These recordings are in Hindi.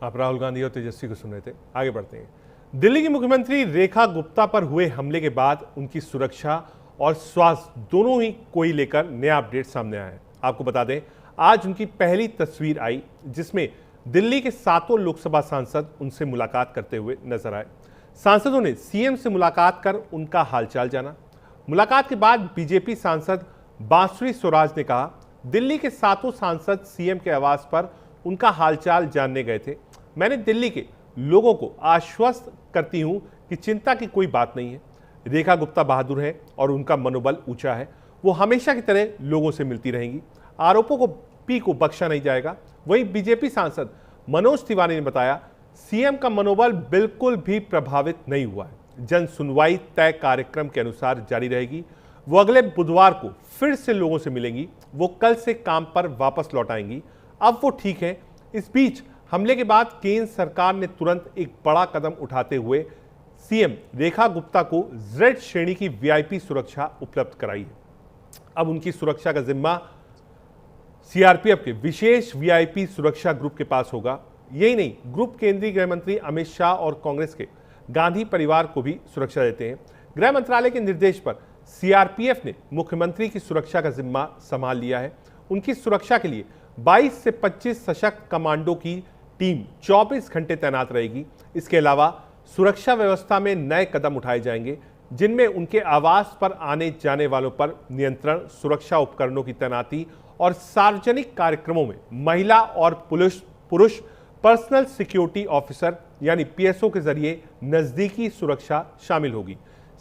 आप राहुल गांधी और तेजस्वी को सुन रहे थे। आगे बढ़ते हैं। दिल्ली की मुख्यमंत्री रेखा गुप्ता पर हुए हमले के बाद उनकी सुरक्षा और स्वास्थ्य दोनों ही को लेकर नया अपडेट सामने आया है। आपको बता दें, आज उनकी पहली तस्वीर आई जिसमें दिल्ली के 7 लोकसभा सांसद उनसे मुलाकात करते हुए नजर आए। सांसदों ने सीएम से मुलाकात कर उनका हालचाल जाना। मुलाकात के बाद बीजेपी सांसद बांसुरी स्वराज ने कहा, दिल्ली के 7 सांसद सीएम के आवास पर उनका हालचाल जानने गए थे। मैंने दिल्ली के लोगों को आश्वस्त करती हूं कि चिंता की कोई बात नहीं है। रेखा गुप्ता बहादुर है और उनका मनोबल ऊंचा है। वो हमेशा की तरह लोगों से मिलती रहेंगी। आरोपों को बख्शा नहीं जाएगा। वहीं बीजेपी सांसद मनोज तिवारी ने बताया, सीएम का मनोबल बिल्कुल भी प्रभावित नहीं हुआ है। जन सुनवाई तय कार्यक्रम के अनुसार जारी रहेगी। वो अगले बुधवार को फिर से लोगों से मिलेंगी। वो कल से काम पर वापस लौट आएंगी। अब वो ठीक है। इस बीच हमले के बाद केंद्र सरकार ने तुरंत एक बड़ा कदम उठाते हुए सीएम रेखा गुप्ता को जेड श्रेणी की वीआईपी सुरक्षा उपलब्ध कराई है। अब उनकी सुरक्षा का जिम्मा सीआरपीएफ के विशेष वीआईपी सुरक्षा ग्रुप के पास होगा। यही नहीं, ग्रुप केंद्रीय गृह मंत्री अमित शाह और कांग्रेस के गांधी परिवार को भी सुरक्षा देते हैं। गृह मंत्रालय के निर्देश पर सीआरपीएफ ने मुख्यमंत्री की सुरक्षा का जिम्मा संभाल लिया है। उनकी सुरक्षा के लिए 22 से 25 सशक्त कमांडो की टीम 24 घंटे तैनात रहेगी। इसके अलावा सुरक्षा व्यवस्था में नए कदम उठाए जाएंगे, जिनमें उनके आवास पर आने जाने वालों पर नियंत्रण, सुरक्षा उपकरणों की तैनाती और सार्वजनिक कार्यक्रमों में महिला और पुरुष पर्सनल सिक्योरिटी ऑफिसर यानी पीएसओ के जरिए नजदीकी सुरक्षा शामिल होगी।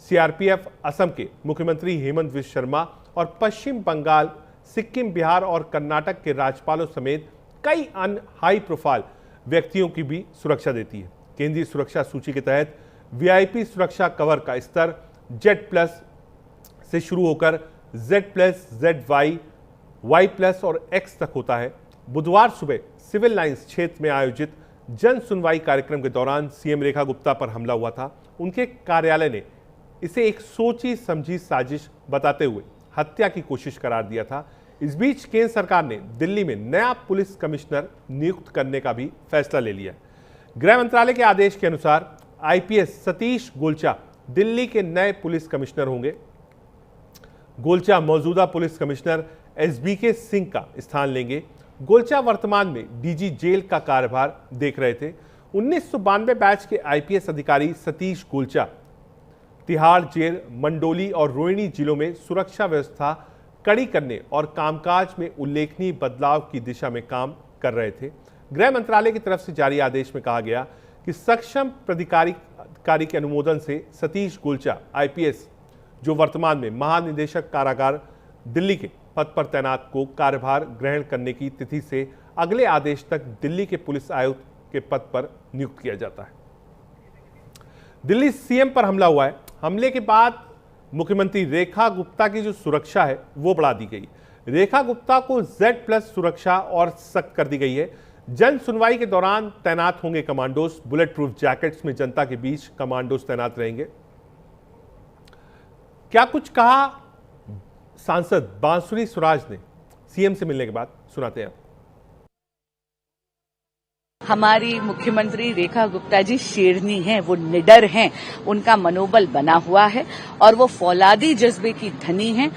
सीआरपीएफ असम के मुख्यमंत्री हेमंत बिस्वा शर्मा और पश्चिम बंगाल, सिक्किम, बिहार और कर्नाटक के राज्यपालों समेत कई अन्य हाई प्रोफाइल व्यक्तियों की भी सुरक्षा देती है। केंद्रीय सुरक्षा सूची के तहत वीआईपी सुरक्षा कवर का स्तर Z+ से शुरू होकर Z+, ZY, Y+ और X तक होता है। बुधवार सुबह सिविल लाइंस क्षेत्र में आयोजित जन सुनवाई कार्यक्रम के दौरान सीएम रेखा गुप्ता पर हमला हुआ था। उनके कार्यालय ने इसे एक सोची समझी साजिश बताते हुए हत्या की कोशिश करार दिया था। इस बीच केंद्र सरकार ने दिल्ली में नया पुलिस कमिश्नर नियुक्त करने का भी फैसला ले लिया। गृह मंत्रालय के आदेश के अनुसार आईपीएस सतीश गोलचा दिल्ली के नए पुलिस कमिश्नर होंगे। गोलचा मौजूदा पुलिस कमिश्नर SBK सिंह का स्थान लेंगे। गोलचा वर्तमान में डीजी जेल का कार्यभार देख रहे थे। 1992 बैच के आईपीएस अधिकारी सतीश गोलचा तिहाड़ जेल, मंडोली और रोहिणी जिलों में सुरक्षा व्यवस्था कड़ी करने और कामकाज में उल्लेखनीय बदलाव की दिशा में काम कर रहे थे। गृह मंत्रालय की तरफ से जारी आदेश में कहा गया कि सक्षम प्राधिकारी के अनुमोदन से सतीश गोलचा आईपीएस, जो वर्तमान में महानिदेशक कारागार दिल्ली के पद पर तैनात, को कार्यभार ग्रहण करने की तिथि से अगले आदेश तक दिल्ली के पुलिस आयुक्त के पद पर नियुक्त किया जाता है। दिल्ली सीएम पर हमला हुआ है। हमले के बाद मुख्यमंत्री रेखा गुप्ता की जो सुरक्षा है वो बढ़ा दी गई। रेखा गुप्ता को Z+ सुरक्षा और सख्त कर दी गई है। जन सुनवाई के दौरान तैनात होंगे कमांडोज। बुलेट प्रूफ जैकेट्स में जनता के बीच कमांडोज तैनात रहेंगे। क्या कुछ कहा सांसद बांसुरी स्वराज ने सीएम से मिलने के बाद, सुनाते हैं। हमारी मुख्यमंत्री रेखा गुप्ता जी शेरनी हैं, वो निडर हैं, उनका मनोबल बना हुआ है और वो फौलादी जज्बे की धनी हैं।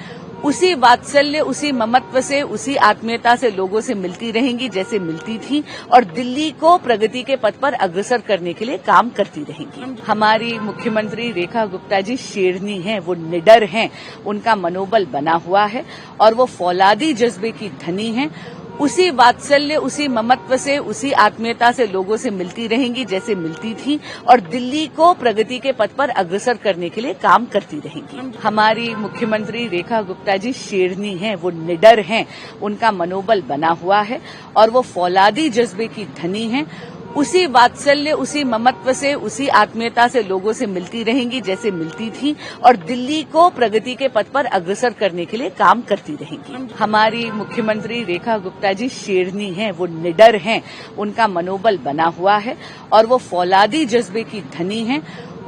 उसी वात्सल्य, उसी ममत्व से, उसी आत्मीयता से लोगों से मिलती रहेंगी जैसे मिलती थी और दिल्ली को प्रगति के पथ पर अग्रसर करने के लिए काम करती रहेंगी। हमारी मुख्यमंत्री रेखा गुप्ता जी शेरनी हैं, वो निडर हैं, उनका मनोबल बना हुआ है और वो फौलादी जज्बे की धनी हैं। उसी वात्सल्य, उसी ममत्व से, उसी आत्मीयता से लोगों से मिलती रहेंगी जैसे मिलती थी और दिल्ली को प्रगति के पथ पर अग्रसर करने के लिए काम करती रहेंगी। हमारी मुख्यमंत्री रेखा गुप्ता जी शेरनी हैं, वो निडर हैं, उनका मनोबल बना हुआ है और वो फौलादी जज्बे की धनी हैं। उसी वात्सल्य, उसी ममत्व से, उसी आत्मीयता से लोगों से मिलती रहेंगी जैसे मिलती थी और दिल्ली को प्रगति के पथ पर अग्रसर करने के लिए काम करती रहेंगी। हमारी मुख्यमंत्री रेखा गुप्ता जी शेरनी हैं, वो निडर हैं, उनका मनोबल बना हुआ है और वो फौलादी जज्बे की धनी हैं।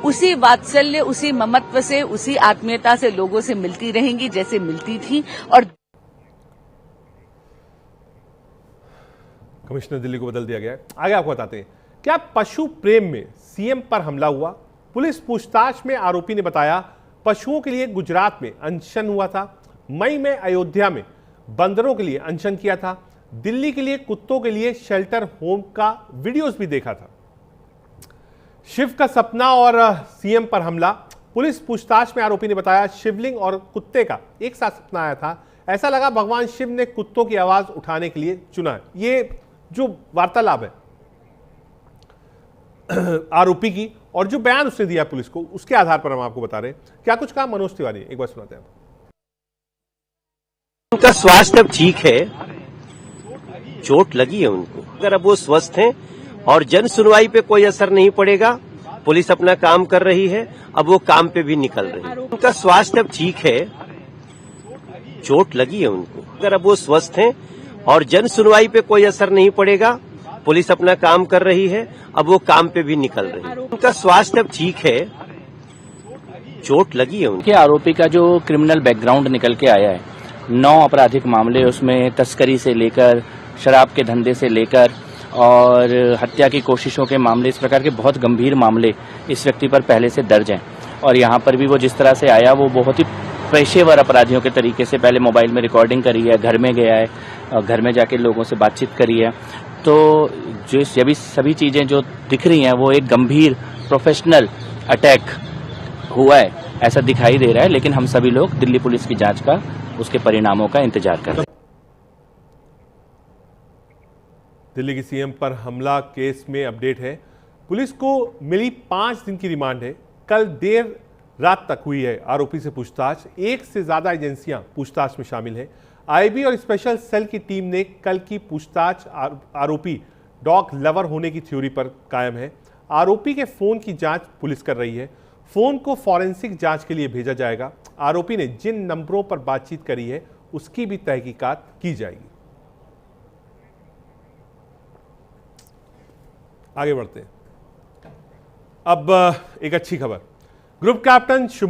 उसी वात्सल्य, उसी ममत्व से, उसी आत्मीयता से लोगों से मिलती रहेंगी जैसे मिलती थी और कमिश्नर दिल्ली को बदल दिया गया है। आगे आपको बताते हैं, क्या पशु प्रेम में सीएम पर हमला हुआ? पुलिस पूछताछ में आरोपी ने बताया पशुओं के लिए गुजरात में अनशन हुआ था, मई में अयोध्या में बंदरों के लिए अनशन किया था, दिल्ली के लिए कुत्तों के लिए शेल्टर होम का वीडियोस भी देखा था। शिव का सपना और सीएम पर हमला। पुलिस पूछताछ में आरोपी ने बताया शिवलिंग और कुत्ते का एक साथ सपना आया था। ऐसा लगा भगवान शिव ने कुत्तों की आवाज उठाने के लिए चुना है। ये जो वार्तालाप है आरोपी की और जो बयान उसने दिया पुलिस को, उसके आधार पर हम आपको बता रहे हैं क्या कुछ कहा मनोज तिवारी ने। एक बार सुनाते हैं। उनका स्वास्थ्य अब ठीक है, चोट लगी है उनको, अगर अब वो स्वस्थ हैं और जन सुनवाई पे कोई असर नहीं पड़ेगा, पुलिस अपना काम कर रही है, अब वो काम पे भी निकल रही है। उनका स्वास्थ्य अब ठीक है, चोट लगी है उनको, अगर अब वो स्वस्थ हैं और जन सुनवाई पे कोई असर नहीं पड़ेगा, पुलिस अपना काम कर रही है, अब वो काम पे भी निकल रही है। उनका स्वास्थ्य अब ठीक है, चोट लगी है उनके। आरोपी का जो क्रिमिनल बैकग्राउंड निकल के आया है, 9 आपराधिक मामले, उसमें तस्करी से लेकर शराब के धंधे से लेकर और हत्या की कोशिशों के मामले, इस प्रकार के बहुत गंभीर मामले इस व्यक्ति पर पहले से दर्ज हैं। और यहाँ पर भी वो जिस तरह से आया, वो बहुत ही पेशेवर अपराधियों के तरीके से पहले मोबाइल में रिकॉर्डिंग करी है, घर में गया है और घर में जाके लोगों से बातचीत करी है। तो जो सभी चीजें जो दिख रही हैं वो एक गंभीर प्रोफेशनल अटैक हुआ है ऐसा दिखाई दे रहा है। लेकिन हम सभी लोग दिल्ली पुलिस की जांच का, उसके परिणामों का इंतजार कर रहे हैं। दिल्ली की सीएम पर हमला केस में अपडेट है। पुलिस को मिली 5 दिन की रिमांड है। कल देर रात तक हुई है आरोपी से पूछताछ। 1 से ज्यादा एजेंसियां पूछताछ में शामिल हैं। आईबी और स्पेशल सेल की टीम ने कल की पूछताछ आरोपी डॉग लवर होने की थ्योरी पर कायम है। आरोपी के फोन की जांच पुलिस कर रही है। फोन को फॉरेंसिक जांच के लिए भेजा जाएगा। आरोपी ने जिन नंबरों पर बातचीत करी है उसकी भी तहकीकात की जाएगी। आगे बढ़ते हैं। अब एक अच्छी खबर। ग्रुप कैप्टन शुभ